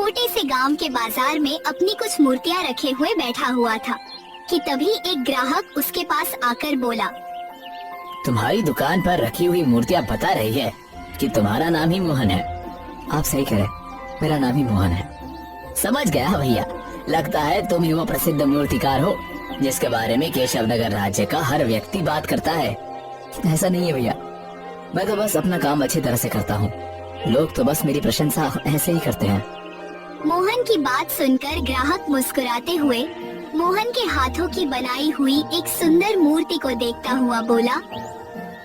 छोटे से गांव के बाजार में अपनी कुछ मूर्तियां रखे हुए बैठा हुआ था कि तभी एक ग्राहक उसके पास आकर बोला, तुम्हारी दुकान पर रखी हुई मूर्तियाँ बता रही है कि तुम्हारा नाम ही मोहन है। आप सही कह रहे, मेरा नाम ही मोहन है। समझ गया भैया, लगता है तुम ही वो प्रसिद्ध मूर्तिकार हो जिसके बारे में केशव नगर राज्य का हर व्यक्ति बात करता है। ऐसा नहीं है भैया, मैं तो बस अपना काम अच्छी तरह से करता हूँ। लोग तो बस मेरी प्रशंसा ऐसे ही करते हैं। मोहन की बात सुनकर ग्राहक मुस्कुराते हुए मोहन के हाथों की बनाई हुई एक सुंदर मूर्ति को देखता हुआ बोला,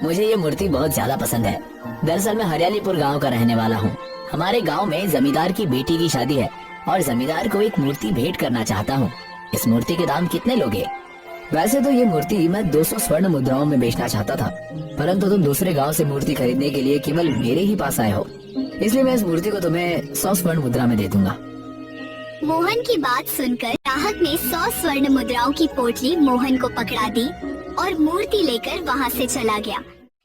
मुझे ये मूर्ति बहुत ज्यादा पसंद है। दरअसल मैं हरियालीपुर गांव का रहने वाला हूँ। हमारे गांव में जमींदार की बेटी की शादी है और जमींदार को एक मूर्ति भेंट करना चाहता हूँ। इस मूर्ति के दाम कितने लोगे? वैसे तो ये मूर्ति मैं 200 स्वर्ण मुद्राओं में बेचना चाहता था, परंतु तुम दूसरे गांव से मूर्ति खरीदने के लिए केवल मेरे ही पास आए हो, इसलिए मैं इस मूर्ति को तुम्हें 100 स्वर्ण मुद्रा में दे दूंगा। मोहन की बात सुनकर ग्राहक ने 100 स्वर्ण मुद्राओं की पोटली मोहन को पकड़ा दी और मूर्ति लेकर वहाँ से चला गया।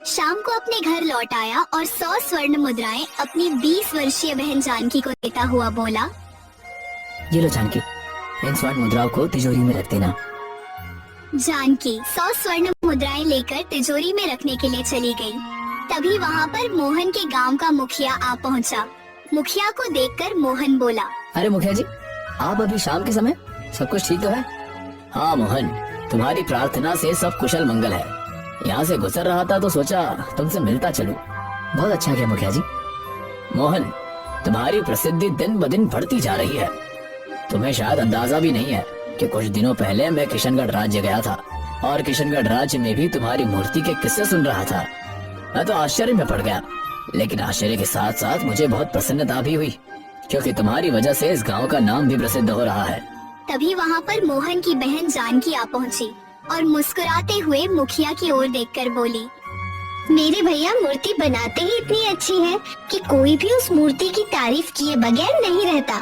शाम को अपने घर लौट आया और 100 स्वर्ण मुद्राएं अपनी 20 वर्षीय बहन जानकी को देता हुआ बोला, ये लो जानकी, इन स्वर्ण मुद्राओं को तिजोरी में रख देना। जानकी 100 स्वर्ण मुद्राएं लेकर तिजोरी में रखने के लिए चली गई। तभी वहाँ पर मोहन के गांव का मुखिया आ पहुँचा। मुखिया को देखकर मोहन बोला, अरे मुखिया जी, आप अभी शाम के समय, सब कुछ ठीक तो है? हाँ मोहन, तुम्हारी प्रार्थना से सब कुशल मंगल है। यहाँ से गुजर रहा था तो सोचा तुमसे मिलता चलूं। बहुत अच्छा किया मुखिया जी। मोहन, तुम्हारी प्रसिद्धि दिन ब दिन बढ़ती जा रही है। तुम्हें शायद अंदाजा भी नहीं है कि कुछ दिनों पहले मैं किशनगढ़ राज्य गया था और किशनगढ़ राज्य में भी तुम्हारी मूर्ति के किस्से सुन रहा था। मैं तो आश्चर्य में पड़ गया, लेकिन आश्चर्य के साथ साथ मुझे बहुत प्रसन्नता भी हुई, क्योंकि तुम्हारी वजह से इस गांव का नाम भी प्रसिद्ध हो रहा है। तभी वहाँ पर मोहन की बहन जानकी आ पहुँची और मुस्कुराते हुए मुखिया की ओर देखकर बोली, मेरे भैया मूर्ति बनाते ही इतनी अच्छी है कि कोई भी उस मूर्ति की तारीफ किए बगैर नहीं रहता।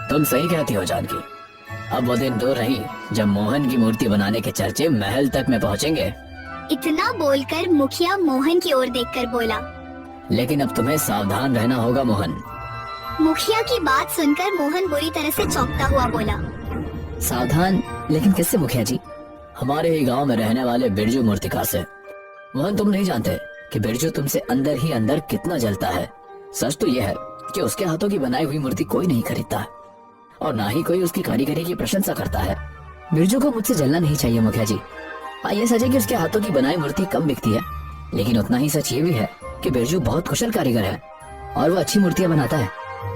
तुम सही कहती हो जानकी। अब वो दिन दूर नहीं जब मोहन की मूर्ति बनाने के चर्चे महल तक में पहुँचेंगे। इतना बोलकर मुखिया मोहन की ओर देखकर बोला, लेकिन अब तुम्हें सावधान रहना होगा मोहन। मुखिया की बात सुनकर मोहन बुरी तरह से चौंकता हुआ बोला, सावधान? लेकिन किससे मुखिया जी? हमारे ही गांव में रहने वाले बिरजू मूर्तिकार से। मोहन, तुम नहीं जानते कि बिरजू तुमसे अंदर ही अंदर कितना जलता है। सच तो यह है कि उसके हाथों की बनाई हुई मूर्ति कोई नहीं खरीदता है और ना ही कोई उसकी कारीगरी की प्रशंसा करता है। बिरजू को मुझसे जलना नहीं चाहिए मुखिया जी। हाँ, ये सच है कि उसके हाथों की बनाई मूर्ति कम बिकती है, लेकिन उतना ही सच ये भी है कि बिरजू बहुत कुशल कारीगर है और वो अच्छी मूर्तियां बनाता है।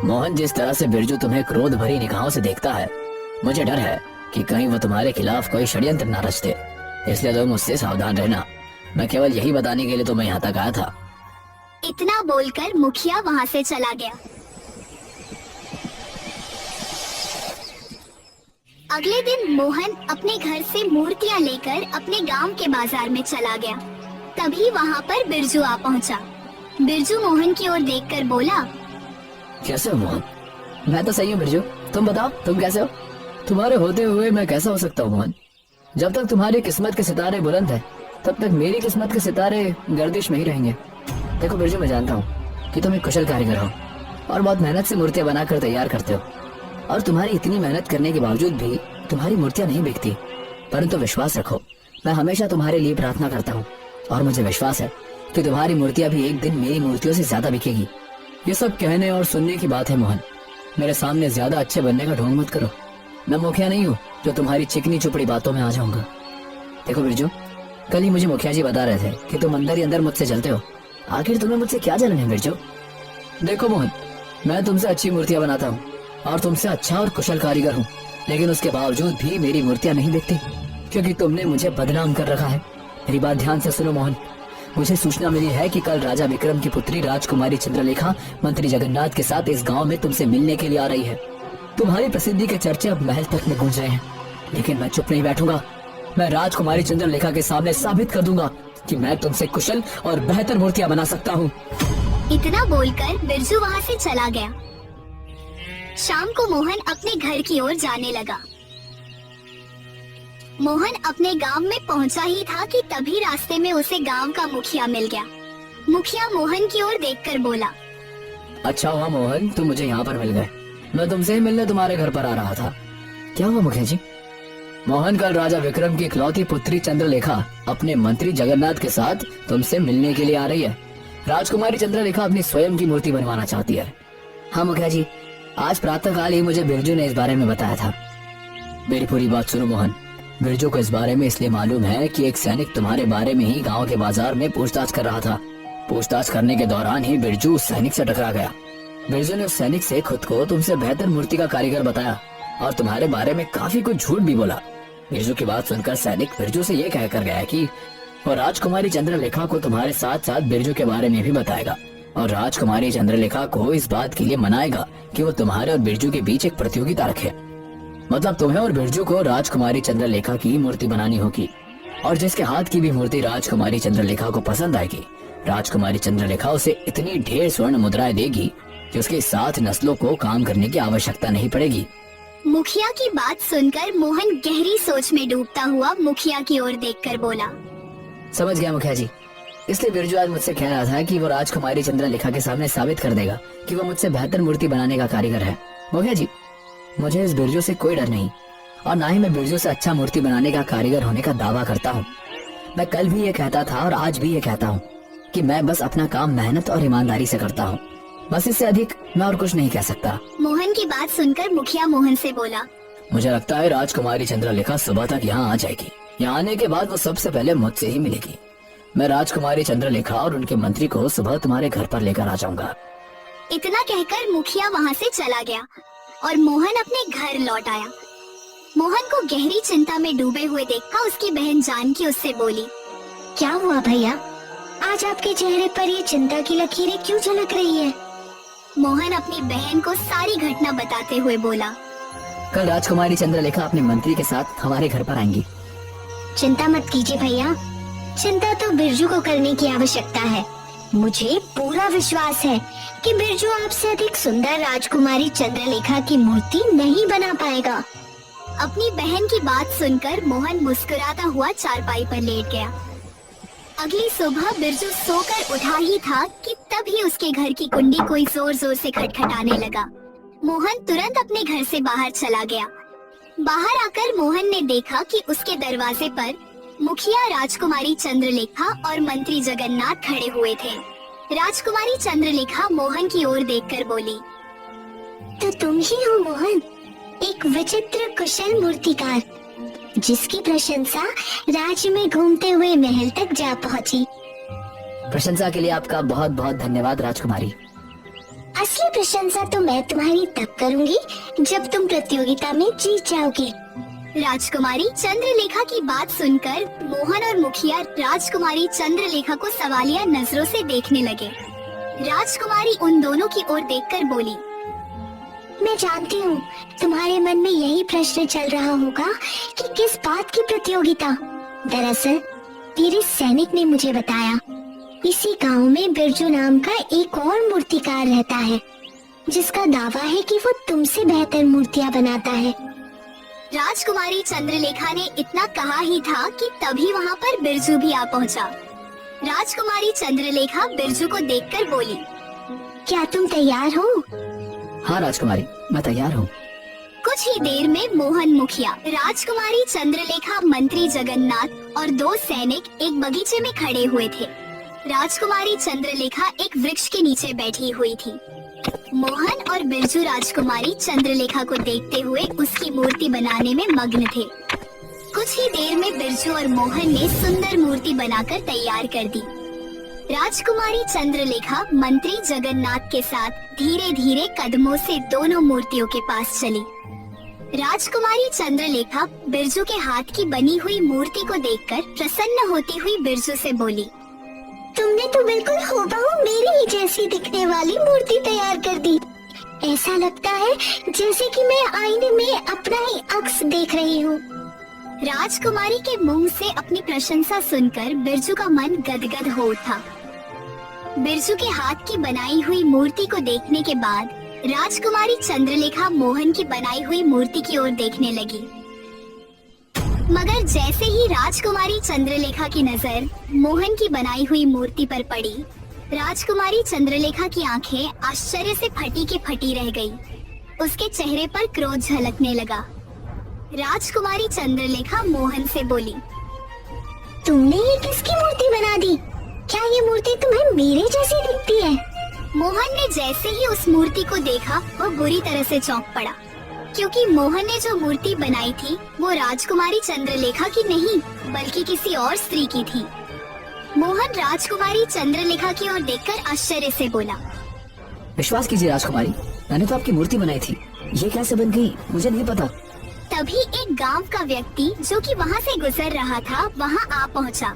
मोहन, जिस तरह से बिरजू तुम्हें क्रोध भरी निगाहों से देखता है, मुझे डर है कि कहीं वो तुम्हारे खिलाफ कोई षड्यंत्र न रच दे, इसलिए तुम मुझसे सावधान रहना। मैं केवल यही बताने के लिए तुम्हें यहाँ तक आया था। इतना बोलकर मुखिया वहाँ से चला गया। अगले दिन मोहन अपने घर से मूर्तियाँ लेकर अपने गांव के बाजार में चला गया। तभी वहाँ पर बिरजू आ पहुँचा। बिरजू मोहन की ओर देखकर बोला, कैसे हो मोहन? मैं तो सही हूँ बिरजू, तुम बताओ तुम कैसे हो? तुम्हारे होते हुए मैं कैसा हो सकता हूँ मोहन? जब तक तुम्हारी किस्मत के सितारे बुलंद है, तब तक मेरी किस्मत के सितारे गर्दिश में ही रहेंगे। देखो बिरजू, मैं जानता हूँ कि तुम एक कुशल कारीगर हो और बहुत मेहनत से मूर्तियाँ बनाकर तैयार करते हो, और तुम्हारी इतनी मेहनत करने के बावजूद भी तुम्हारी मूर्तियाँ नहीं बिकती। परंतु विश्वास रखो, मैं हमेशा तुम्हारे लिए प्रार्थना करता हूँ और मुझे विश्वास है कि तुम्हारी मूर्तियाँ भी एक दिन मेरी मूर्तियों से ज्यादा बिकेगी। ये सब कहने और सुनने की बात है मोहन। मेरे सामने ज्यादा अच्छे बनने का ढोंग मत करो। मैं मुखिया नहीं हूँ जो तुम्हारी चिकनी चुपड़ी बातों में आ जाऊंगा। देखो बिरजू, कल ही मुझे मुखिया जी बता रहे थे कि तुम अंदर ही अंदर मुझसे जलते हो। आखिर तुम्हें मुझसे क्या जलन है बिरजू? देखो मोहन, मैं तुमसे अच्छी मूर्तियाँ बनाता हूँ और तुमसे अच्छा और कुशल कारीगर हूँ, लेकिन उसके बावजूद भी मेरी मूर्तियाँ नहीं बिकती क्योंकि तुमने मुझे बदनाम कर रखा है। मेरी बात ध्यान से सुनो मोहन। मुझे सूचना मिली है कि कल राजा विक्रम की पुत्री राजकुमारी चंद्रलेखा मंत्री जगन्नाथ के साथ इस गांव में तुमसे मिलने के लिए आ रही है। तुम्हारी प्रसिद्धि के चर्चे अब महल तक में गूंज रहे हैं, लेकिन मैं चुप नहीं बैठूंगा। मैं राजकुमारी चंद्रलेखा के सामने साबित कर दूंगा कि मैं तुमसे कुशल और बेहतर मूर्तियां बना सकता हूँ। इतना बोलकर बिरजू वहाँ से चला गया। शाम को मोहन अपने घर की ओर जाने लगा। मोहन अपने गांव में पहुंचा ही था कि तभी रास्ते में उसे गांव का मुखिया मिल गया। मुखिया मोहन की ओर देखकर बोला, अच्छा हुआ मोहन, तुम मुझे यहाँ पर मिल गए। मैं तुमसे ही मिलने तुम्हारे घर पर आ रहा था। क्या हुआ मुखिया जी? मोहन, कल राजा विक्रम की इकलौती पुत्री चंद्रलेखा अपने मंत्री जगन्नाथ के साथ तुमसे मिलने के लिए आ रही है। राजकुमारी चंद्रलेखा अपनी स्वयं की मूर्ति बनवाना चाहती है। हाँ मुखिया जी, आज प्रातःकाल ही मुझे बिरजू ने इस बारे में बताया था। मेरी पूरी बात सुनो मोहन। बिरजू को इस बारे में इसलिए मालूम है कि एक सैनिक तुम्हारे बारे में ही गांव के बाजार में पूछताछ कर रहा था। पूछताछ करने के दौरान ही बिरजू उस सैनिक से टकरा गया। बिरजू ने उस सैनिक से खुद को तुमसे बेहतर मूर्ति का कारीगर बताया और तुम्हारे बारे में काफी कुछ झूठ भी बोला। बिरजू की बात सुनकर सैनिक बिरजू से ये कहकर गया कि वो राजकुमारी चंद्रलेखा को तुम्हारे साथ साथ बिरजू के बारे में भी बताएगा और राजकुमारी चंद्रलेखा को इस बात के लिए मनाएगा कि वो तुम्हारे और बिरजू के बीच एक प्रतियोगिता रखे। मतलब तुम्हें और बिरजू को राजकुमारी चंद्रलेखा की मूर्ति बनानी होगी और जिसके हाथ की भी मूर्ति राजकुमारी चंद्रलेखा को पसंद आएगी, राजकुमारी चंद्रलेखा उसे इतनी ढेर स्वर्ण मुद्राएं देगी कि उसके साथ नस्लों को काम करने की आवश्यकता नहीं पड़ेगी। मुखिया की बात सुनकर मोहन गहरी सोच में डूबता हुआ मुखिया की ओर देखकर बोला, समझ गया मुखिया जी। इसलिए बिरजू आज मुझसे कह रहा था कि वो राजकुमारी चंद्रलेखा के सामने साबित कर देगा कि वो मुझसे बेहतर मूर्ति बनाने का कारीगर है। मुखिया जी, मुझे इस बिरजू से कोई डर नहीं और ना ही मैं बिरजू से अच्छा मूर्ति बनाने का कारीगर होने का दावा करता हूँ। मैं कल भी ये कहता था और आज भी ये कहता हूँ कि मैं बस अपना काम मेहनत और ईमानदारी से करता हूँ। बस इससे अधिक मैं और कुछ नहीं कह सकता। मोहन की बात सुनकर मुखिया मोहन से बोला, मुझे लगता है राजकुमारी चंद्रलेखा सुबह तक यहाँ आ जाएगी। यहाँ आने के बाद वो सबसे पहले मुझसे ही मिलेगी। मैं राजकुमारी चंद्रलेखा और उनके मंत्री को सुबह तुम्हारे घर पर लेकर आ जाऊंगा। इतना कहकर मुखिया वहाँ से चला गया और मोहन अपने घर लौट आया। मोहन को गहरी चिंता में डूबे हुए देखकर उसकी बहन जानकी उससे बोली, क्या हुआ भैया? आज आपके चेहरे पर ये चिंता की लकीरें क्यों झलक रही है? मोहन अपनी बहन को सारी घटना बताते हुए बोला, कल राजकुमारी चंद्रलेखा अपने मंत्री के साथ हमारे घर पर आएंगी। चिंता मत कीजिए भैया, चिंता तो बिरजू को करने की आवश्यकता है। मुझे पूरा विश्वास है कि बिरजू आपसे अधिक सुंदर राजकुमारी चंद्रलेखा की मूर्ति नहीं बना पाएगा। अपनी बहन की बात सुनकर मोहन मुस्कुराता हुआ चारपाई पर लेट गया। अगली सुबह बिरजू सोकर उठा ही था कि तभी उसके घर की कुंडी कोई जोर जोर से खटखटाने लगा। मोहन तुरंत अपने घर से बाहर चला गया। बाहर आकर मोहन ने देखा कि उसके दरवाजे पर मुखिया राजकुमारी चंद्रलेखा और मंत्री जगन्नाथ खड़े हुए थे। राजकुमारी चंद्रलेखा मोहन की ओर देखकर बोली, तो तुम ही हो मोहन, एक विचित्र कुशल मूर्तिकार जिसकी प्रशंसा राज्य में घूमते हुए महल तक जा पहुंची। प्रशंसा के लिए आपका बहुत बहुत धन्यवाद राजकुमारी। असली प्रशंसा तो मैं तुम्हारी तब करूंगी जब तुम प्रतियोगिता में जीत जाओगे। राजकुमारी चंद्रलेखा की बात सुनकर मोहन और मुखिया राजकुमारी चंद्रलेखा को सवालिया नजरों से देखने लगे। राजकुमारी उन दोनों की ओर देखकर बोली, मैं जानती हूँ तुम्हारे मन में यही प्रश्न चल रहा होगा कि किस बात की प्रतियोगिता। दरअसल मेरे सैनिक ने मुझे बताया, इसी गांव में बिरजू नाम का एक और मूर्तिकार रहता है जिसका दावा है कि वो तुमसे बेहतर मूर्तियाँ बनाता है। राजकुमारी चंद्रलेखा ने इतना कहा ही था कि तभी वहाँ पर बिरजू भी आ पहुँचा। राजकुमारी चंद्रलेखा बिरजू को देखकर बोली, क्या तुम तैयार हो? हाँ राजकुमारी, मैं तैयार हूँ। कुछ ही देर में मोहन, मुखिया, राजकुमारी चंद्रलेखा, मंत्री जगन्नाथ और दो सैनिक एक बगीचे में खड़े हुए थे। राजकुमारी चंद्रलेखा एक वृक्ष के नीचे बैठी हुई थी। मोहन और बिरजू राजकुमारी चंद्रलेखा को देखते हुए उसकी मूर्ति बनाने में मग्न थे। कुछ ही देर में बिरजू और मोहन ने सुंदर मूर्ति बनाकर तैयार कर दी। राजकुमारी चंद्रलेखा मंत्री जगन्नाथ के साथ धीरे धीरे कदमों से दोनों मूर्तियों के पास चली। राजकुमारी चंद्रलेखा बिरजू के हाथ की बनी हुई मूर्ति को देखकर प्रसन्न होती हुई बिरजू से बोली, तुमने तो बिल्कुल हूबहू मेरी ही जैसी दिखने वाली मूर्ति तैयार कर दी। ऐसा लगता है जैसे कि मैं आईने में अपना ही अक्स देख रही हूँ। राजकुमारी के मुंह से अपनी प्रशंसा सुनकर बिरजू का मन गदगद हो उठा। बिरजू के हाथ की बनाई हुई मूर्ति को देखने के बाद राजकुमारी चंद्रलेखा मोहन की बनाई हुई मूर्ति की ओर देखने लगी। मगर जैसे ही राजकुमारी चंद्रलेखा की नजर मोहन की बनाई हुई मूर्ति पर पड़ी, राजकुमारी चंद्रलेखा की आंखें आश्चर्य से फटी के फटी रह गई। उसके चेहरे पर क्रोध झलकने लगा। राजकुमारी चंद्रलेखा मोहन से बोली, तुमने ये किसकी मूर्ति बना दी? क्या ये मूर्ति तुम्हें मेरे जैसी दिखती है? मोहन ने जैसे ही उस मूर्ति को देखा वो बुरी तरह से चौंक पड़ा, क्योंकि मोहन ने जो मूर्ति बनाई थी वो राजकुमारी चंद्रलेखा की नहीं बल्कि किसी और स्त्री की थी। मोहन राजकुमारी चंद्रलेखा की ओर देखकर आश्चर्य से बोला, विश्वास कीजिए राजकुमारी, मैंने तो आपकी मूर्ति बनाई थी। ये कैसे बन गई मुझे नहीं पता। तभी एक गांव का व्यक्ति जो कि वहां से गुजर रहा था वहां आ पहुंचा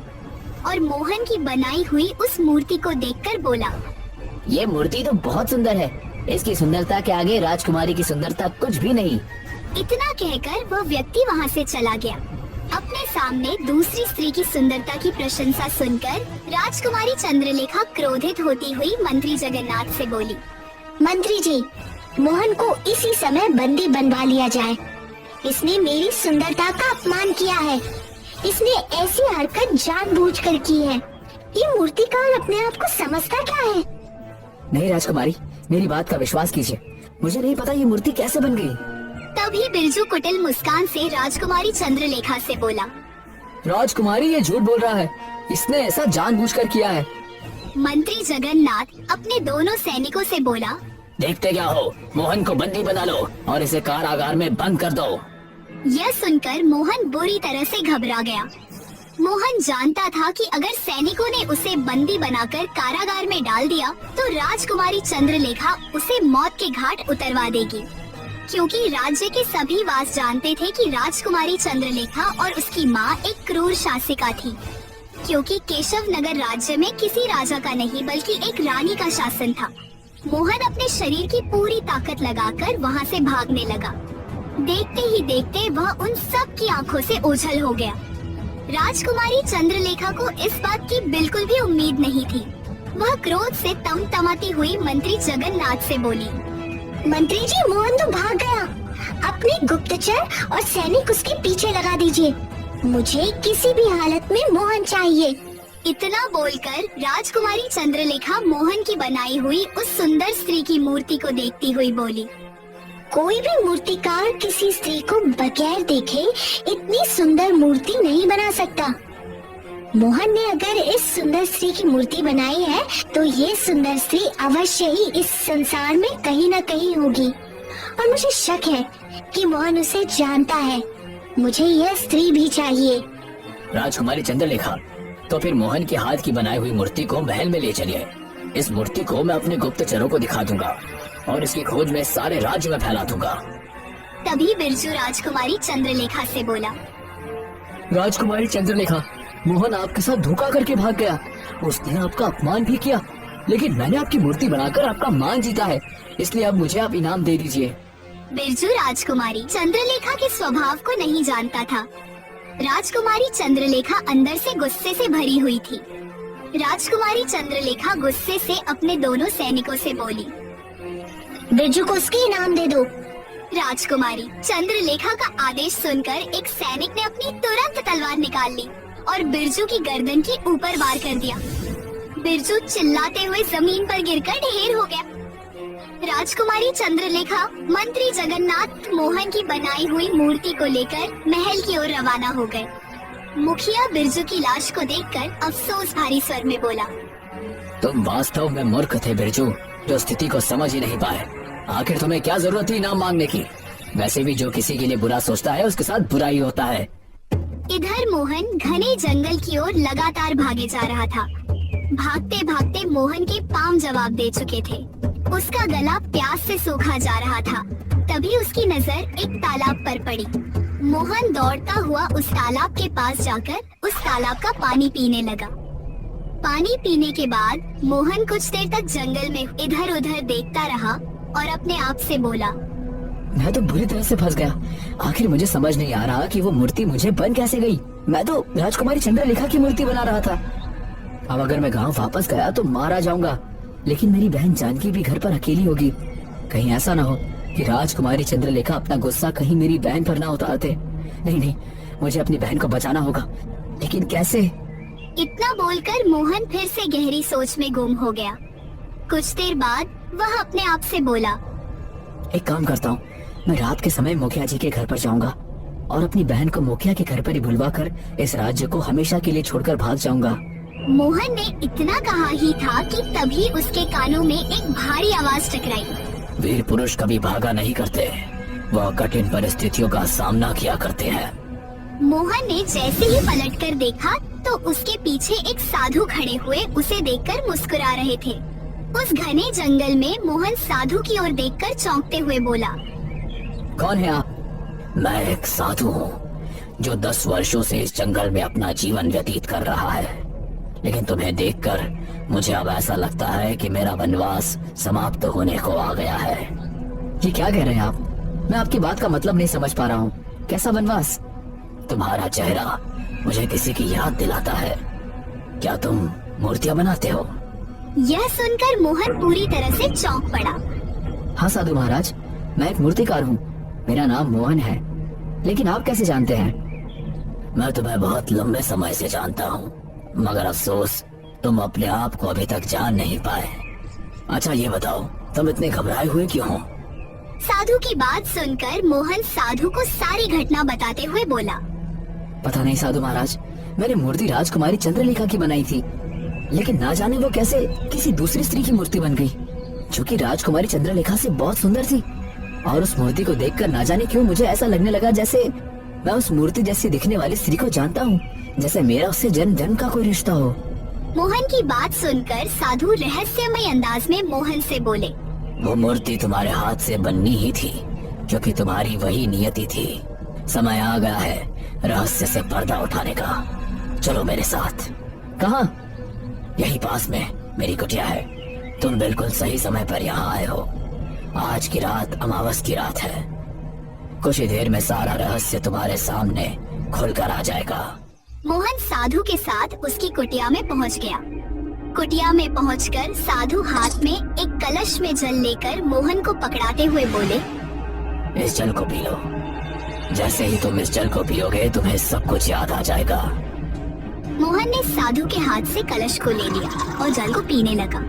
और मोहन की बनाई हुई उस मूर्ति को देखकर बोला, ये मूर्ति तो बहुत सुंदर है। इसकी सुंदरता के आगे राजकुमारी की सुंदरता कुछ भी नहीं। इतना कहकर वह व्यक्ति वहां से चला गया। अपने सामने दूसरी स्त्री की सुंदरता की प्रशंसा सुनकर राजकुमारी चंद्रलेखा क्रोधित होती हुई मंत्री जगन्नाथ से बोली, मंत्री जी, मोहन को इसी समय बंदी बनवा लिया जाए। इसने मेरी सुंदरता का अपमान किया है। इसने ऐसी हरकत जानबूझकर की है। ये मूर्तिकार अपने आप को समझता क्या है? नहीं राजकुमारी, मेरी बात का विश्वास कीजिए, मुझे नहीं पता ये मूर्ति कैसे बन गई। तभी बिरजू कुटिल मुस्कान से राजकुमारी चंद्रलेखा से बोला, राजकुमारी ये झूठ बोल रहा है, इसने ऐसा जानबूझकर किया है। मंत्री जगन्नाथ अपने दोनों सैनिकों से बोला, देखते क्या हो, मोहन को बंदी बना लो और इसे कारागार में बंद कर दो। यह सुनकर मोहन बुरी तरह से घबरा गया। मोहन जानता था कि अगर सैनिकों ने उसे बंदी बनाकर कारागार में डाल दिया तो राजकुमारी चंद्रलेखा उसे मौत के घाट उतरवा देगी, क्योंकि राज्य के सभी वास जानते थे कि राजकुमारी चंद्रलेखा और उसकी माँ एक क्रूर शासिका थी, क्योंकि केशव नगर राज्य में किसी राजा का नहीं बल्कि एक रानी का शासन था। मोहन अपने शरीर की पूरी ताकत लगाकर वहाँ से भागने लगा। देखते ही देखते वह उन सब की आंखों से ओझल हो गया। राजकुमारी चंद्रलेखा को इस बात की बिल्कुल भी उम्मीद नहीं थी। वह क्रोध से तमतमाती हुई मंत्री जगन्नाथ से बोली, मंत्री जी, मोहन तो भाग गया। अपने गुप्तचर और सैनिक उसके पीछे लगा दीजिए। मुझे किसी भी हालत में मोहन चाहिए। इतना बोलकर राजकुमारी चंद्रलेखा मोहन की बनाई हुई उस सुंदर स्त्री की मूर्ति को देखती हुई बोली, कोई भी मूर्तिकार किसी स्त्री को बगैर देखे इतनी सुंदर मूर्ति नहीं बना सकता। मोहन ने अगर इस सुंदर स्त्री की मूर्ति बनाई है तो ये सुंदर स्त्री अवश्य ही इस संसार में कहीं न कहीं होगी, और मुझे शक है कि मोहन उसे जानता है। मुझे यह स्त्री भी चाहिए। राजकुमारी चंद्रलेखा, तो फिर मोहन के हाथ की बनाई हुई मूर्ति को महल में ले चलिए। इस मूर्ति को मैं अपने गुप्तचरों को दिखा दूंगा और इसकी खोज में सारे राज्य में फैला दूंगा। तभी बिरजू राजकुमारी चंद्रलेखा से बोला, राजकुमारी चंद्रलेखा, मोहन आपके साथ धोखा करके भाग गया। उसने आपका अपमान भी किया, लेकिन मैंने आपकी मूर्ति बनाकर आपका मान जीता है, इसलिए अब मुझे आप इनाम दे दीजिए। बिरजू राजकुमारी चंद्रलेखा के स्वभाव को नहीं जानता था। राजकुमारी चंद्रलेखा अंदर से गुस्से से भरी हुई थी। राजकुमारी चंद्रलेखा गुस्से से अपने दोनों सैनिकों से बोली, बिरजू को उसके इनाम दे दो। राजकुमारी चंद्रलेखा का आदेश सुनकर एक सैनिक ने अपनी तुरंत तलवार निकाल ली और बिरजू की गर्दन के ऊपर वार कर दिया। बिरजू चिल्लाते हुए जमीन पर गिरकर ढेर हो गया। राजकुमारी चंद्रलेखा मंत्री जगन्नाथ मोहन की बनाई हुई मूर्ति को लेकर महल की ओर रवाना हो गए। मुखिया बिरजू की लाश को देखकर अफसोस भारी स्वर में बोला, तुम वास्तव में मूर्ख थे बिरजू, जो स्थिति को समझ ही नहीं पाए। आखिर तुम्हें क्या जरूरत थी इनाम मांगने की? वैसे भी जो किसी के लिए बुरा सोचता है उसके साथ बुरा ही होता है। इधर मोहन घने जंगल की ओर लगातार भागे जा रहा था। भागते भागते मोहन के पांव जवाब दे चुके थे। उसका गला प्यास से सूखा जा रहा था। तभी उसकी नजर एक तालाब पर पड़ी। मोहन दौड़ता हुआ उस तालाब के पास जाकर उस तालाब का पानी पीने लगा। पानी पीने के बाद मोहन कुछ देर तक जंगल में इधर उधर देखता रहा और अपने आप से बोला, मैं तो बुरी तरह से फंस गया। आखिर मुझे समझ नहीं आ रहा कि वो मूर्ति मुझे बन कैसे गई। मैं तो राजकुमारी चंद्रलेखा की मूर्ति बना रहा था। अब अगर मैं गांव वापस गया तो मारा जाऊंगा, लेकिन मेरी बहन जानकी भी घर पर अकेली होगी। कहीं ऐसा ना हो कि राजकुमारी चंद्रलेखा अपना गुस्सा कहीं मेरी बहन पर ना उतारते। नहीं, मुझे अपनी बहन को बचाना होगा, लेकिन कैसे? इतना बोलकर मोहन फिर से गहरी सोच में गुम हो गया। कुछ देर बाद वह अपने आप से बोला, एक काम करता हूँ, मैं रात के समय मुखिया जी के घर पर जाऊंगा और अपनी बहन को मुखिया के घर पर ही बुलवा कर इस राज्य को हमेशा के लिए छोड़कर भाग जाऊंगा। मोहन ने इतना कहा ही था कि तभी उसके कानों में एक भारी आवाज टकराई। वीर पुरुष कभी भागा नहीं करते, वह कठिन परिस्थितियों का सामना किया करते हैं। मोहन ने जैसे ही पलटकर देखा तो उसके पीछे एक साधु खड़े हुए उसे देखकर मुस्कुरा रहे थे। उस घने जंगल में मोहन साधु की ओर देखकर चौंकते हुए बोला, कौन है आप? मैं एक साधु हूँ जो 10 वर्षों से इस जंगल में अपना जीवन व्यतीत कर रहा है, लेकिन तुम्हें देखकर मुझे अब ऐसा लगता है कि मेरा वनवास समाप्त होने को आ गया है। ये क्या कह रहे हैं आप? मैं आपकी बात का मतलब नहीं समझ पा रहा हूँ। कैसा वनवास? तुम्हारा चेहरा मुझे किसी की याद दिलाता है। क्या तुम मूर्तियाँ बनाते हो? यह सुनकर मोहन पूरी तरह से चौंक पड़ा। हाँ साधु महाराज, मैं एक मूर्तिकार हूँ। मेरा नाम मोहन है। लेकिन आप कैसे जानते हैं? मैं तुम्हें बहुत लंबे समय से जानता हूँ, मगर अफसोस तुम अपने आप को अभी तक जान नहीं पाए। अच्छा ये बताओ, तुम इतने घबराए हुए क्यों हो? साधु की बात सुनकर मोहन साधु को सारी घटना बताते हुए बोला, पता नहीं साधु महाराज, मैंने मूर्ति राजकुमारी चंद्रलेखा की बनाई थी, लेकिन ना जाने वो कैसे किसी दूसरी स्त्री की मूर्ति बन गई, जो कि राजकुमारी चंद्रलेखा से बहुत सुंदर थी। और उस मूर्ति को देखकर ना जाने क्यों मुझे ऐसा लगने लगा जैसे मैं उस मूर्ति जैसी दिखने वाली स्त्री को जानता हूँ, जैसे मेरा उससे जन्म जन्म का कोई रिश्ता हो। मोहन की बात सुनकर साधु रहस्यमय अंदाज में मोहन से बोले, वो मूर्ति तुम्हारे हाथ से बननी ही थी, क्योंकि तुम्हारी वही नियति थी। समय आ गया है रहस्य से पर्दा उठाने का। चलो मेरे साथ। कहाँ? यही पास में मेरी कुटिया है। तुम बिल्कुल सही समय पर यहाँ आए हो। आज की रात अमावस की रात है। कुछ ही देर में सारा रहस्य तुम्हारे सामने खुलकर आ जाएगा। मोहन साधु के साथ उसकी कुटिया में पहुंच गया। कुटिया में पहुंचकर साधु हाथ में एक कलश में जल लेकर मोहन को पकड़ाते हुए बोले, इस जल को पी लो। जैसे ही तुम इस जल को पियोगे तुम्हें सब कुछ याद आ जाएगा। मोहन ने साधु के हाथ से कलश को ले लिया और जल को पीने लगा।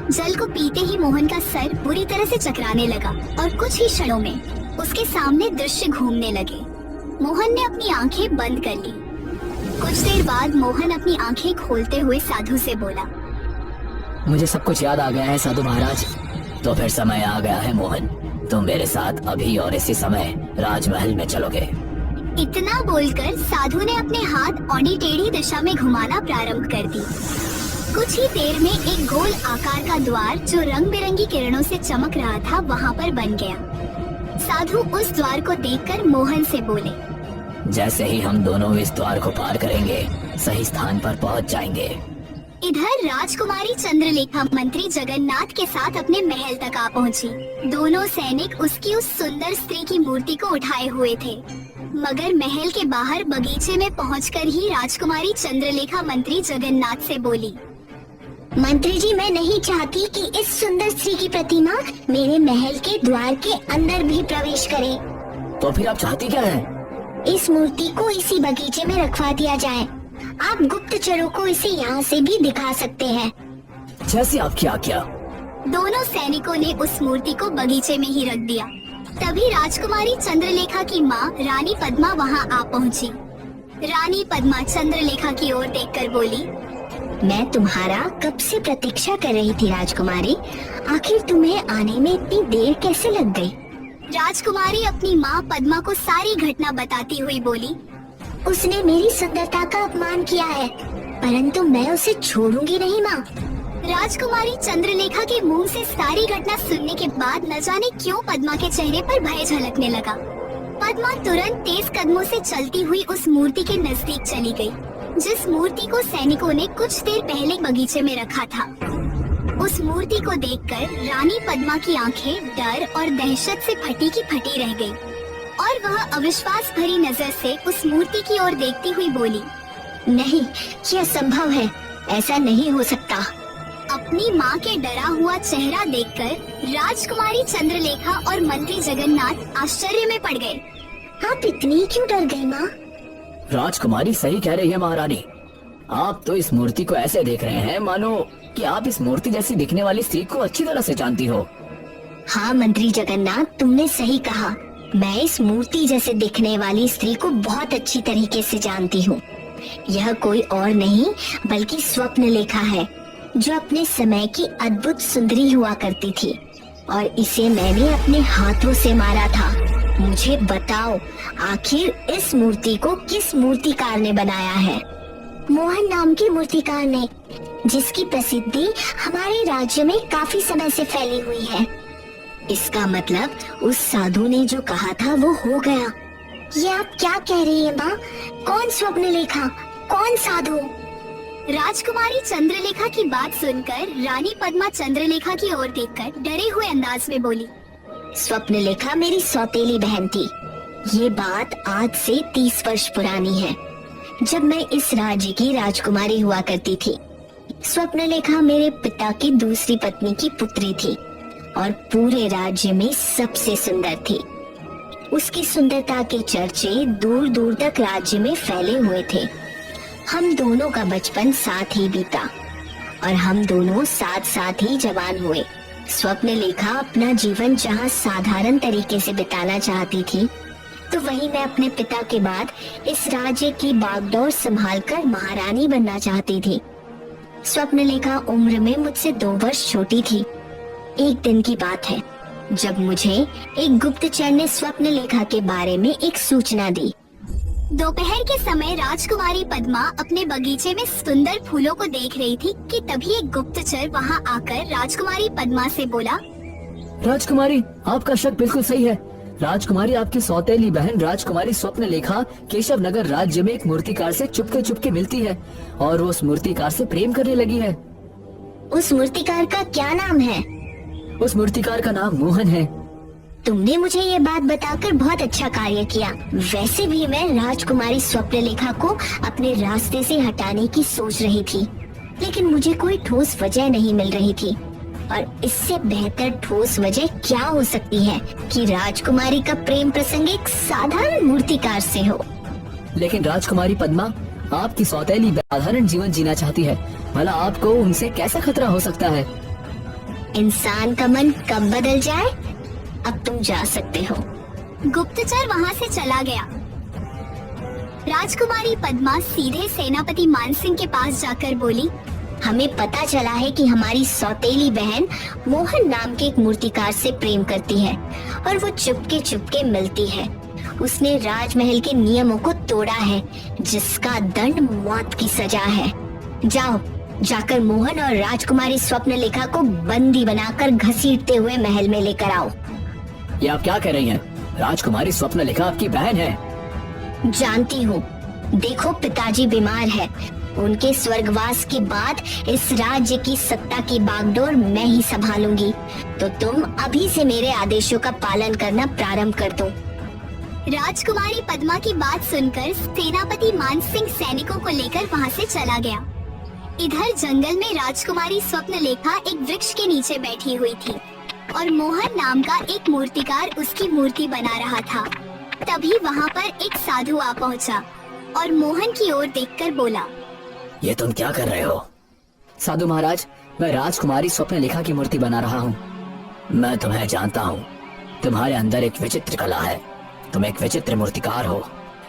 जल को पीते ही मोहन का सर बुरी तरह से चकराने लगा और कुछ ही क्षणों में उसके सामने दृश्य घूमने लगे। मोहन ने अपनी आंखें बंद कर ली। कुछ देर बाद मोहन अपनी आंखें खोलते हुए साधु से बोला, मुझे सब कुछ याद आ गया है साधु महाराज। तो फिर समय आ गया है मोहन, तुम मेरे साथ अभी और इसी समय राजमहल में चलोगे। इतना बोलकर साधु ने अपने हाथ औंधी टेढ़ी दिशा में घुमाना प्रारंभ कर दी। कुछ ही देर में एक गोल आकार का द्वार जो रंग बिरंगी किरणों से चमक रहा था वहाँ पर बन गया। साधु उस द्वार को देखकर मोहन से बोले, जैसे ही हम दोनों इस द्वार को पार करेंगे सही स्थान पर पहुँच जाएंगे। इधर राजकुमारी चंद्रलेखा मंत्री जगन्नाथ के साथ अपने महल तक आ पहुंची। दोनों सैनिक उसकी उस सुंदर स्त्री की मूर्ति को उठाए हुए थे, मगर महल के बाहर बगीचे में पहुंचकर ही राजकुमारी चंद्रलेखा मंत्री जगन्नाथ से बोली, मंत्री जी, मैं नहीं चाहती कि इस सुंदर स्त्री की प्रतिमा मेरे महल के द्वार के अंदर भी प्रवेश करे। तो फिर आप चाहती क्या है? इस मूर्ति को इसी बगीचे में रखवा दिया जाए। आप गुप्तचरों को इसे यहाँ से भी दिखा सकते हैं। जैसी आपकी आज्ञा। दोनों सैनिकों ने उस मूर्ति को बगीचे में ही रख दिया। तभी राजकुमारी चंद्रलेखा की माँ रानी पद्मा वहाँ आ पहुँची। रानी पद्मा चंद्रलेखा की ओर देखकर बोली, मैं तुम्हारा कब से प्रतीक्षा कर रही थी राजकुमारी। आखिर तुम्हें आने में इतनी देर कैसे लग गई? राजकुमारी अपनी माँ पद्मा को सारी घटना बताती हुई बोली, उसने मेरी सुंदरता का अपमान किया है, परंतु मैं उसे छोड़ूंगी नहीं माँ। राजकुमारी चंद्रलेखा के मुंह से सारी घटना सुनने के बाद न जाने क्यों पद्मा के चेहरे पर भय झलकने लगा। पद्मा तुरंत तेज कदमों से चलती हुई उस मूर्ति के नजदीक चली गई, जिस मूर्ति को सैनिकों ने कुछ देर पहले बगीचे में रखा था। उस मूर्ति को देखकर रानी पद्मा की आंखें डर और दहशत से फटी की फटी रह गई और वह अविश्वास भरी नजर से उस मूर्ति की ओर देखती हुई बोली, नहीं, यह संभव है, ऐसा नहीं हो सकता। अपनी माँ के डरा हुआ चेहरा देखकर राजकुमारी चंद्रलेखा और मंत्री जगन्नाथ आश्चर्य में पड़ गए। आप इतनी क्यों डर गई माँ? राजकुमारी सही कह रही है महारानी। आप तो इस मूर्ति को ऐसे देख रहे हैं मानो कि आप इस मूर्ति जैसी दिखने वाली स्त्री को अच्छी तरह से जानती हो। हाँ मंत्री जगन्नाथ, तुमने सही कहा। मैं इस मूर्ति जैसे दिखने वाली स्त्री को बहुत अच्छी तरीके से जानती हूँ। यह कोई और नहीं बल्कि स्वप्न लेखा है, जो अपने समय की अद्भुत सुंदरी हुआ करती थी, और इसे मैंने अपने हाथों से मारा था। मुझे बताओ, आखिर इस मूर्ति को किस मूर्तिकार ने बनाया है? मोहन नाम के मूर्तिकार ने, जिसकी प्रसिद्धि हमारे राज्य में काफी समय से फैली हुई है। इसका मतलब उस साधु ने जो कहा था वो हो गया। ये आप क्या कह रही हैं माँ? कौन स्वप्न लेखा? कौन साधु? राजकुमारी चंद्रलेखा की बात सुनकर रानी पद्मा चंद्रलेखा की ओर देखकर डरे हुए अंदाज में बोली, स्वप्न लेखा मेरी सौतेली बहन थी। ये बात आज से 30 वर्ष पुरानी है, जब मैं इस राज्य की राजकुमारी हुआ करती थी। स्वप्न लेखा मेरे पिता की दूसरी पत्नी की पुत्री थी और पूरे राज्य में सबसे सुंदर थी। उसकी सुंदरता के चर्चे दूर दूर तक राज्य में फैले हुए थे। हम दोनों का बचपन साथ ही बीता और हम दोनों साथ साथ ही जवान हुए। स्वप्न लेखा अपना जीवन जहाँ साधारण तरीके से बिताना चाहती थी, तो वहीं मैं अपने पिता के बाद इस राज्य की बागडोर संभालकर महारानी बनना चाहती थी। स्वप्न लेखा उम्र में मुझसे 2 वर्ष छोटी थी। एक दिन की बात है, जब मुझे एक गुप्तचर ने स्वप्न लेखा के बारे में एक सूचना दी। दोपहर के समय राजकुमारी पद्मा अपने बगीचे में सुंदर फूलों को देख रही थी कि तभी एक गुप्तचर वहां आकर राजकुमारी पद्मा से बोला, राजकुमारी, आपका शक बिल्कुल सही है। राजकुमारी आपकी सौतेली बहन राजकुमारी स्वप्न लेखा केशव नगर राज्य में एक मूर्तिकार से चुपके मिलती है और वो उस मूर्तिकार से प्रेम करने लगी है। उस मूर्तिकार का क्या नाम है? उस मूर्तिकार का नाम मोहन है। तुमने मुझे ये बात बताकर बहुत अच्छा कार्य किया। वैसे भी मैं राजकुमारी स्वप्न लेखा को अपने रास्ते से हटाने की सोच रही थी, लेकिन मुझे कोई ठोस वजह नहीं मिल रही थी। और इससे बेहतर ठोस वजह क्या हो सकती है कि राजकुमारी का प्रेम प्रसंग एक साधारण मूर्तिकार से हो। लेकिन राजकुमारी पद्मा आपकी सौतेली साधारण जीवन जीना चाहती है, भला आपको उनसे कैसा खतरा हो सकता है? इंसान का मन कब बदल जाए? अब तुम जा सकते हो। गुप्तचर वहां से चला गया। राजकुमारी पद्मा सीधे सेनापति मानसिंह के पास जाकर बोली, हमें पता चला है कि हमारी सौतेली बहन मोहन नाम के एक मूर्तिकार से प्रेम करती है और वो चुपके मिलती है। उसने राजमहल के नियमों को तोड़ा है, जिसका दंड मौत की सजा है। जाओ, जाकर मोहन और राजकुमारी स्वप्न लेखा को बंदी बनाकर घसीटते हुए महल में लेकर आओ। ये आप क्या कह रही हैं? राजकुमारी स्वप्न लेखा आपकी बहन है। जानती हूँ। देखो, पिताजी बीमार है। उनके स्वर्गवास के बाद इस राज्य की सत्ता की बागडोर मैं ही संभालूंगी, तो तुम अभी से मेरे आदेशों का पालन करना प्रारंभ कर दो। राजकुमारी पद्मा की बात सुनकर सेनापति मानसिंह सैनिकों को लेकर वहां से चला गया। इधर जंगल में राजकुमारी स्वप्न लेखा एक वृक्ष के नीचे बैठी हुई थी और मोहन नाम का एक मूर्तिकार उसकी मूर्ति बना रहा था। तभी वहां पर एक साधु आ पहुंचा और मोहन की ओर देखकर बोला, ये तुम क्या कर रहे हो? साधु महाराज, मैं राजकुमारी स्वप्न लेखा की मूर्ति बना रहा हूँ। मैं तुम्हें जानता हूँ। तुम्हारे अंदर एक विचित्र कला है। तुम एक विचित्र मूर्तिकार हो,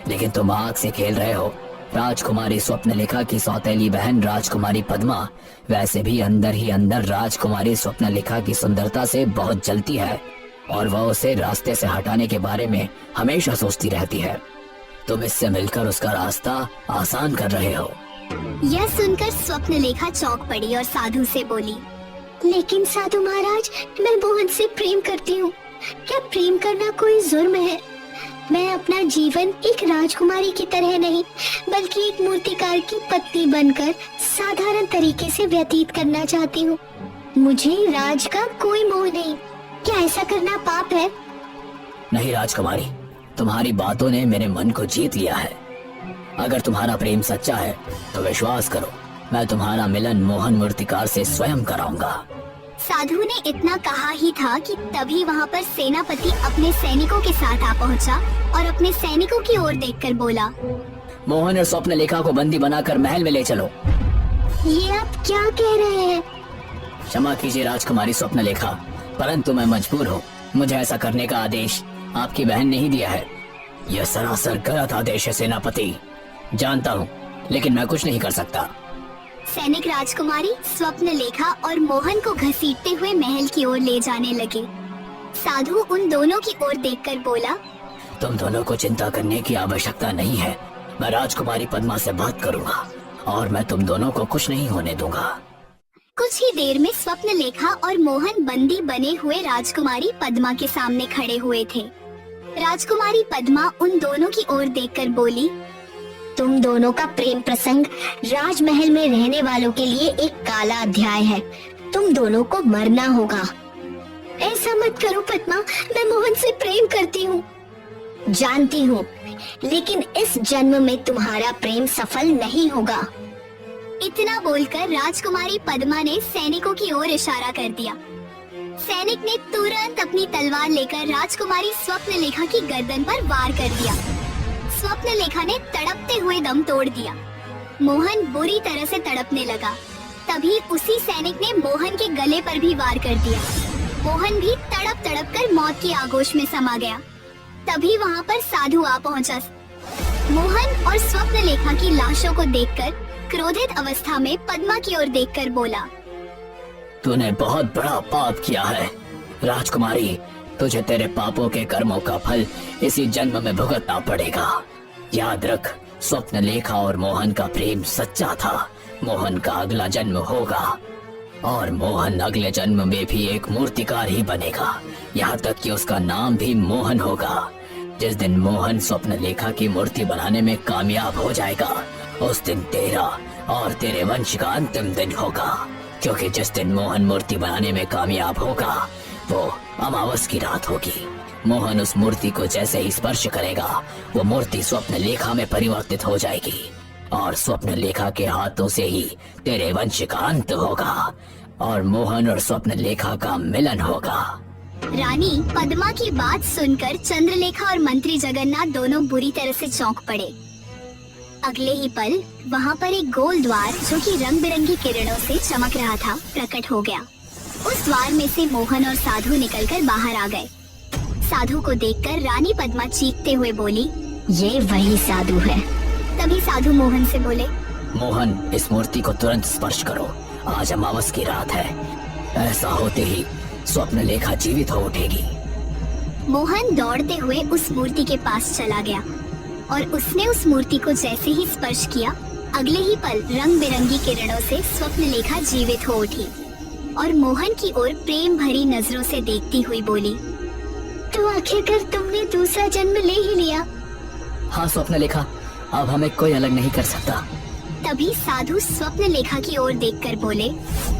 लेकिन तुम आग से खेल रहे हो। राजकुमारी स्वप्न लेखा की सौतेली बहन राजकुमारी पद्मा वैसे भी अंदर ही अंदर राजकुमारी स्वप्न लेखा की सुंदरता से बहुत जलती है और वह उसे रास्ते से हटाने के बारे में हमेशा सोचती रहती है। तुम इससे मिलकर उसका रास्ता आसान कर रहे हो। यह सुनकर स्वप्न लेखा चौंक पड़ी और साधु से बोली, लेकिन साधु महाराज, मैं मोहन से प्रेम करती हूँ। क्या प्रेम करना कोई जुर्म है? मैं अपना जीवन एक राजकुमारी की तरह नहीं, बल्कि एक मूर्तिकार की पत्नी बनकर साधारण तरीके से व्यतीत करना चाहती हूँ। मुझे राज का कोई मोह नहीं। क्या ऐसा करना पाप है? नहीं राजकुमारी, तुम्हारी बातों ने मेरे मन को जीत लिया है। अगर तुम्हारा प्रेम सच्चा है तो विश्वास करो, मैं तुम्हारा मिलन मोहन मूर्तिकार से स्वयं कराऊंगा। साधु ने इतना कहा ही था कि तभी वहाँ पर सेनापति अपने सैनिकों के साथ आ पहुँचा और अपने सैनिकों की ओर देखकर बोला, मोहन और स्वप्न लेखा को बंदी बनाकर महल में ले चलो। ये आप क्या कह रहे हैं? क्षमा कीजिए राजकुमारी स्वप्न लेखा, परंतु मैं मजबूर हूँ। मुझे ऐसा करने का आदेश आपकी बहन ने ही दिया है। यह सरासर गलत आदेश है सेनापति। जानता हूँ, लेकिन मैं कुछ नहीं कर सकता। सैनिक राजकुमारी स्वप्नलेखा और मोहन को घसीटते हुए महल की ओर ले जाने लगे। साधु उन दोनों की ओर देखकर बोला, तुम दोनों को चिंता करने की आवश्यकता नहीं है। मैं राजकुमारी पद्मा से बात करूंगा और मैं तुम दोनों को कुछ नहीं होने दूंगा। कुछ ही देर में स्वप्नलेखा और मोहन बंदी बने हुए राजकुमारी पद्मा के सामने खड़े हुए थे। राजकुमारी पद्मा उन दोनों की ओर देखकर बोली, तुम दोनों का प्रेम प्रसंग राजमहल में रहने वालों के लिए एक काला अध्याय है। तुम दोनों को मरना होगा। ऐसा मत करो पद्मा, मैं मोहन से प्रेम करती हूँ। जानती हूँ, लेकिन इस जन्म में तुम्हारा प्रेम सफल नहीं होगा। इतना बोलकर राजकुमारी पद्मा ने सैनिकों की ओर इशारा कर दिया। सैनिक ने तुरंत अपनी तलवार लेकर राजकुमारी स्वप्नलेखा की गर्दन पर वार कर दिया। स्वप्नलेखा ने तड़पते हुए दम तोड़ दिया। मोहन बुरी तरह से तड़पने लगा। तभी उसी सैनिक ने मोहन के गले पर भी वार कर दिया। मोहन भी तड़प तड़प कर मौत की आगोश में समा गया। तभी वहाँ पर साधु आ पहुँचा। मोहन और स्वप्नलेखा की लाशों को देखकर क्रोधित अवस्था में पद्मा की ओर देखकर बोला, तूने बहुत बड़ा पाप किया है राजकुमारी। तुझे तेरे पापों के कर्मों का फल इसी जन्म में भुगतना पड़ेगा। याद रख, स्वप्नलेखा और मोहन का प्रेम सच्चा था। मोहन का अगला जन्म होगा और मोहन अगले जन्म में भी एक मूर्तिकार ही बनेगा। यहाँ तक कि उसका नाम भी मोहन होगा। जिस दिन मोहन स्वप्नलेखा की मूर्ति बनाने में कामयाब हो जाएगा, उस दिन तेरा और तेरे वंश का अंतिम दिन होगा। क्योंकि जिस दिन मोहन मूर्ति बनाने में कामयाब होगा, वो अमावस की रात होगी। मोहन उस मूर्ति को जैसे ही स्पर्श करेगा, वो मूर्ति स्वप्नलेखा में परिवर्तित हो जाएगी और स्वप्नलेखा के हाथों से ही तेरे वंश का अंत होगा और मोहन और स्वप्नलेखा का मिलन होगा। रानी पद्मा की बात सुनकर चंद्रलेखा और मंत्री जगन्नाथ दोनों बुरी तरह से चौंक पड़े। अगले ही पल वहाँ पर एक गोल द्वार, जो कि रंग बिरंगी किरणों से चमक रहा था, प्रकट हो गया। उस द्वार में से मोहन और साधु निकलकर बाहर आ गए। साधु को देखकर रानी पद्मा चीखते हुए बोली, ये वही साधु है। तभी साधु मोहन से बोले, मोहन, इस मूर्ति को तुरंत स्पर्श करो। आज अमावस की रात है। ऐसा होते ही स्वप्नलेखा जीवित हो उठेगी। मोहन दौड़ते हुए उस मूर्ति के पास चला गया और उसने उस मूर्ति को जैसे ही स्पर्श किया, अगले ही पल रंग बिरंगी किरणों से स्वप्नलेखा जीवित हो उठी और मोहन की ओर प्रेम भरी नजरों से देखती हुई बोली, तो आखिरकार तुमने दूसरा जन्म ले ही लिया। हाँ स्वप्नलेखा, अब हमें कोई अलग नहीं कर सकता। तभी साधु स्वप्नलेखा की ओर देखकर बोले,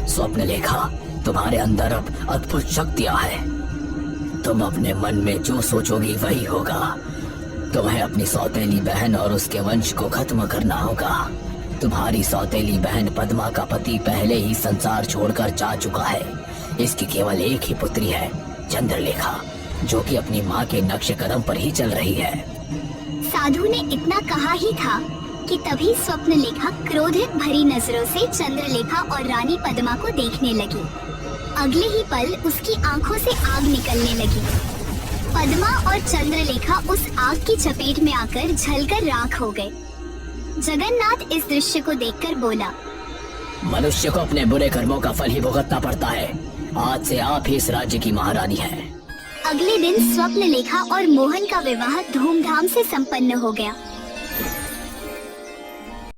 स्वप्नलेखा, तुम्हारे अंदर अब अद्भुत शक्तियाँ हैं। तुम अपने मन में जो सोचोगी वही होगा। तुम्हें अपनी सौतेली बहन और उसके वंश को खत्म करना होगा। तुम्हारी सौतेली बहन पद्मा का पति पहले ही संसार छोड़कर जा चुका है। इसकी केवल एक ही पुत्री है, चंद्रलेखा, जो कि अपनी माँ के नक्श कदम पर ही चल रही है। साधु ने इतना कहा ही था कि तभी स्वप्नलेखा क्रोधित भरी नजरों से चंद्रलेखा और रानी पद्मा को देखने लगी। अगले ही पल उसकी आंखों से आग निकलने लगी। पद्मा और चंद्रलेखा उस आग की चपेट में आकर जलकर राख हो गए। जगन्नाथ इस दृश्य को देखकर बोला, मनुष्य को अपने बुरे कर्मों का फल ही भुगतना पड़ता है। आज से आप ही इस राज्य की महारानी हैं। अगले दिन स्वप्नलेखा और मोहन का विवाह धूमधाम से संपन्न हो गया।